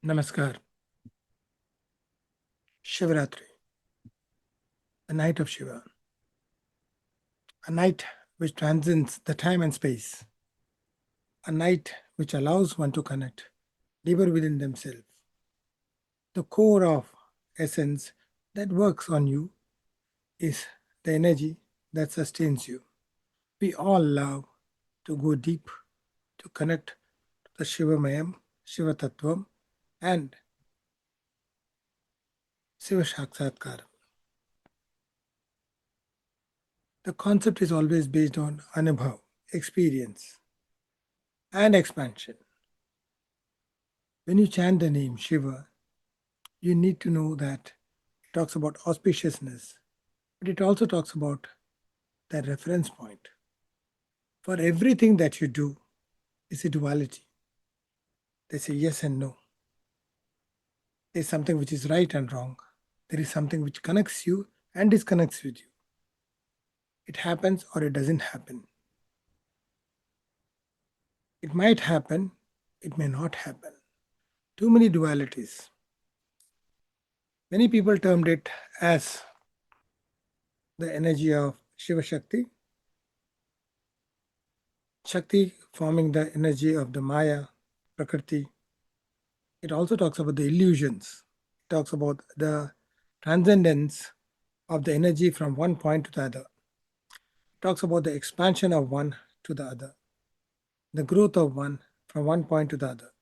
Namaskar. Shivaratri, the night of Shiva, a night which transcends the time and space, a night which allows one to connect deeper within themselves. The core of essence that works on you is the energy that sustains you. We all love to go deep, to connect to the Shivamayam, Shiva Tattvam, and Shiva Shakshatkar. The concept is always based on Anubhav, experience, and expansion. When you chant the name Shiva, you need to know that it talks about auspiciousness, but it also talks about the reference point. For everything that you do is a duality. There's a yes and no. There's something which is right and wrong. There is something which connects you and disconnects with you. It happens or it doesn't happen. It might happen, it may not happen. Too many dualities. Many people termed it as the energy of Shiva Shakti, Shakti forming the energy of the Maya, Prakriti. It also talks about the illusions. It talks about the transcendence of the energy from one point to the other. It talks about the expansion of one to the other, the growth of one from one point to the other.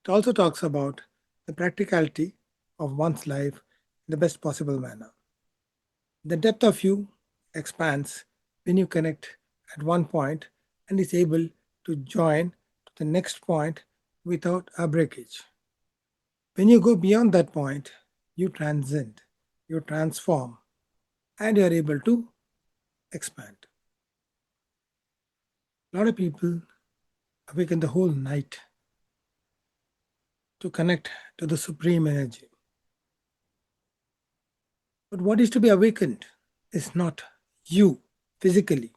It also talks about the practicality of one's life in the best possible manner. The depth of you expands when you connect at one point and is able to join to the next point without a breakage. When you go beyond that point, you transcend, you transform, and you are able to expand. A lot of people awaken the whole night to connect to the supreme energy. But what is to be awakened is not you physically.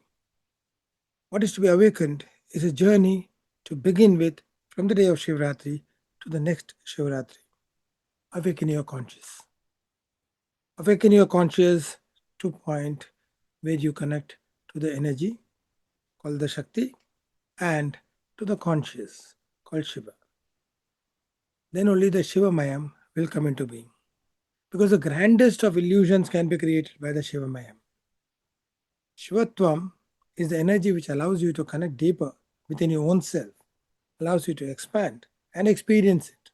What is to be awakened is a journey to begin with from the day of Shivaratri to the next Shivaratri. Awaken your conscious. Awaken your conscious to point where you connect to the energy called the Shakti and to the conscious called Shiva. Then only the Shiva Mayam will come into being. Because the grandest of illusions can be created by the Shiva Mayam. Shivatvam is the energy which allows you to connect deeper within your own self, allows you to expand and experience it.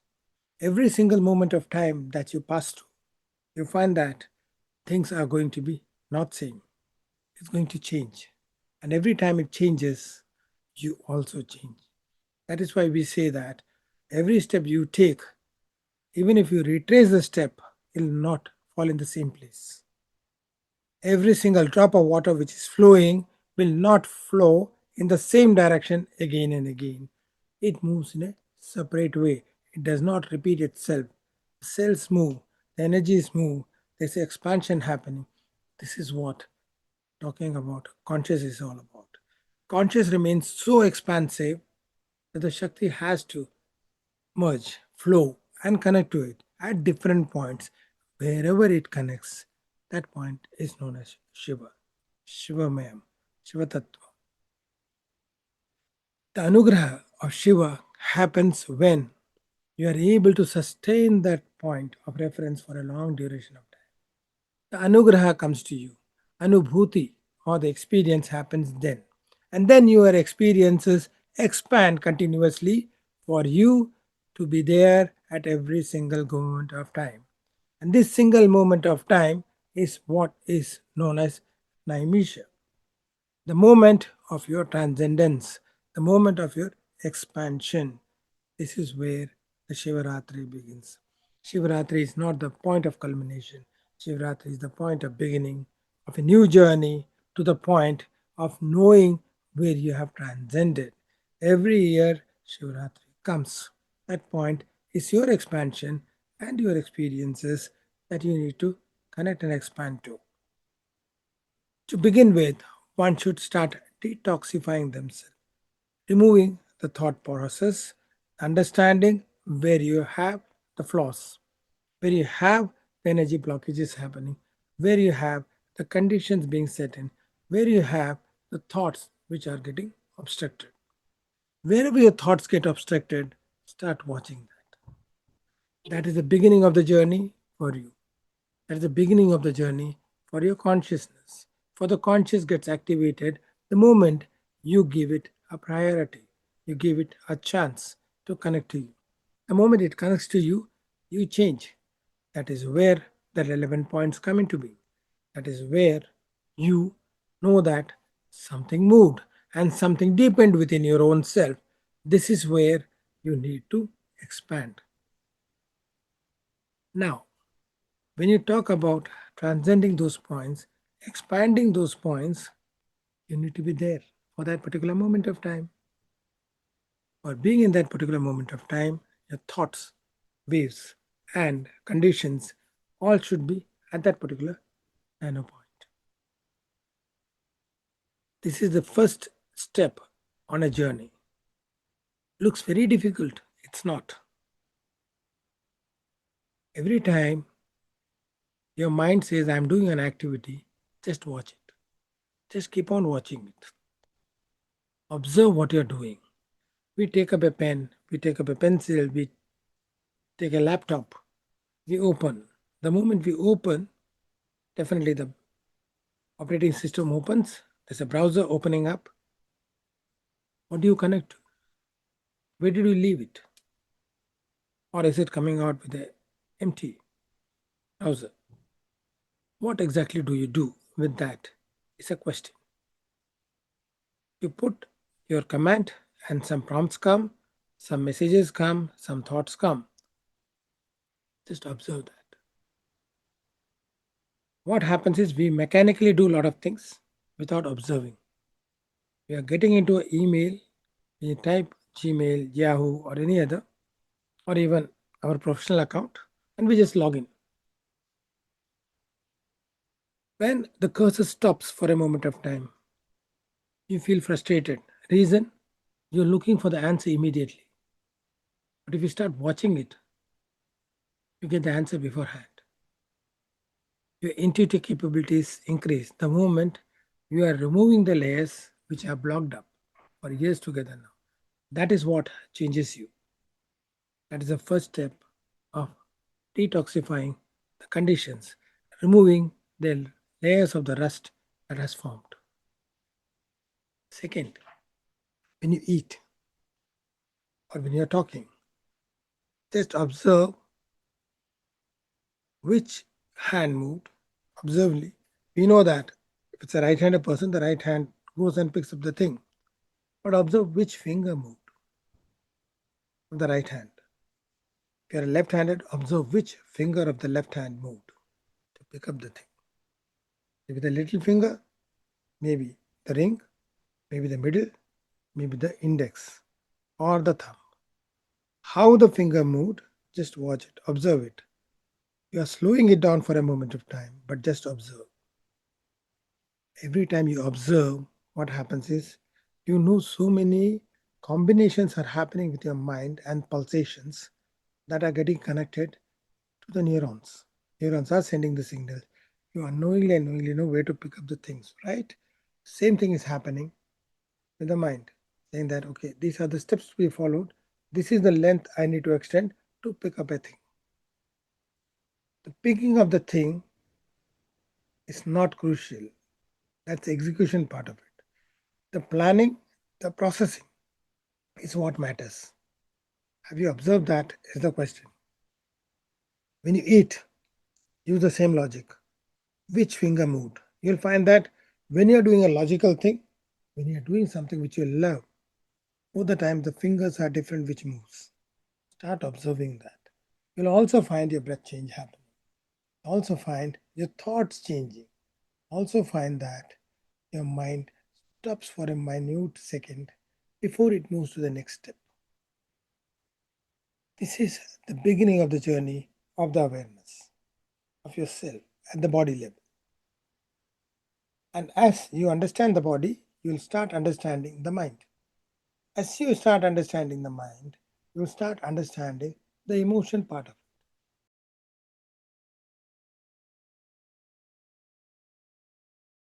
Every single moment of time that you pass through, you find that things are going to be not same. It's going to change. And every time it changes, you also change. That is why we say that every step you take, even if you retrace the step, it will not fall in the same place. Every single drop of water which is flowing will not flow in the same direction again and again. It moves in a separate way. It does not repeat itself. The cells move, the energies move, there's expansion happening. This is what talking about conscious is all about. Conscious remains so expansive that the Shakti has to merge, flow, and connect to it at different points. Wherever it connects, that point is known as Shiva, Shiva Mayam, Shiva Tattva. The Anugraha of Shiva happens when you are able to sustain that point of reference for a long duration of time. The Anugraha comes to you. Anubhuti or the experience happens then. And then your experiences expand continuously for you to be there at every single moment of time. And this single moment of time is what is known as Naimisha, the moment of your transcendence, the moment of your expansion. This is where the Shivaratri begins. Shivaratri is not the point of culmination. Shivaratri is the point of beginning of a new journey to the point of knowing where you have transcended. Every year, Shivaratri comes. That point is your expansion and your experiences that you need to connect and expand to. To begin with, one should start detoxifying themselves, removing the thought process, understanding where you have the flaws, where you have the energy blockages happening, where you have the conditions being set in, where you have the thoughts which are getting obstructed. Wherever your thoughts get obstructed, start watching that. That is the beginning of the journey for you. That is the beginning of the journey for your consciousness. For the conscious gets activated the moment you give it a priority, you give it a chance to connect to you. The moment it connects to you, you change. That is where the relevant points come into being. That is where you know that something moved and something deepened within your own self. This is where you need to expand. Now, when you talk about transcending those points, expanding those points, you need to be there for that particular moment of time. Or being in that particular moment of time, your thoughts, waves, and conditions all should be at that particular nano point. This is the first step on a journey. Looks very difficult. It's not. Every time your mind says, I'm doing an activity, just watch it. Just keep on watching it. Observe what you're doing. We take up a pen, we take up a pencil, we take a laptop, we open. The moment we open, definitely the operating system opens. There's a browser opening up. What do you connect to? Where did you leave it? Or is it coming out with a empty browser? What exactly do you do with that? Is a question. You put your command and some prompts come, some messages come, some thoughts come. Just observe that. What happens is we mechanically do a lot of things without observing. We are getting into an email, we type Gmail, Yahoo, or any other, or even our professional account, and we just log in. When the cursor stops for a moment of time, you feel frustrated. Reason? You're looking for the answer immediately. But if you start watching it, you get the answer beforehand. Your intuitive capabilities increase the moment you are removing the layers which are blocked up for years together now. That is what changes you. That is the first step of detoxifying the conditions, removing the layers of the rust that has formed. Second, when you eat or when you're talking, just observe which hand moved. Observely, we know that if it's a right-handed person, the right hand goes and picks up the thing. But observe which finger moved of the right hand. If you're left-handed, observe which finger of the left hand moved to pick up the thing. Maybe the little finger, maybe the ring, maybe the middle, maybe the index or the thumb. How the finger moved, just watch it, observe it. You are slowing it down for a moment of time, but just observe. Every time you observe, what happens is you know so many combinations are happening with your mind and pulsations that are getting connected to the neurons. Neurons are sending the signal. You unknowingly and knowingly know where to pick up the things, right? Same thing is happening with the mind, saying that, okay, these are the steps to be followed. This is the length I need to extend to pick up a thing. The picking of the thing is not crucial. That's the execution part of it. The planning, the processing is what matters. Have you observed that? Is the question. When you eat, use the same logic. Which finger moved? You'll find that when you're doing a logical thing, when you're doing something which you love, all the time the fingers are different which moves. Start observing that. You'll also find your breath change happening. Also find your thoughts changing. Also find that your mind stops for a minute second before it moves to the next step. This is the beginning of the journey of the awareness of yourself at the body level. And as you understand the body, you will start understanding the mind. As you start understanding the mind, you will start understanding the emotion part of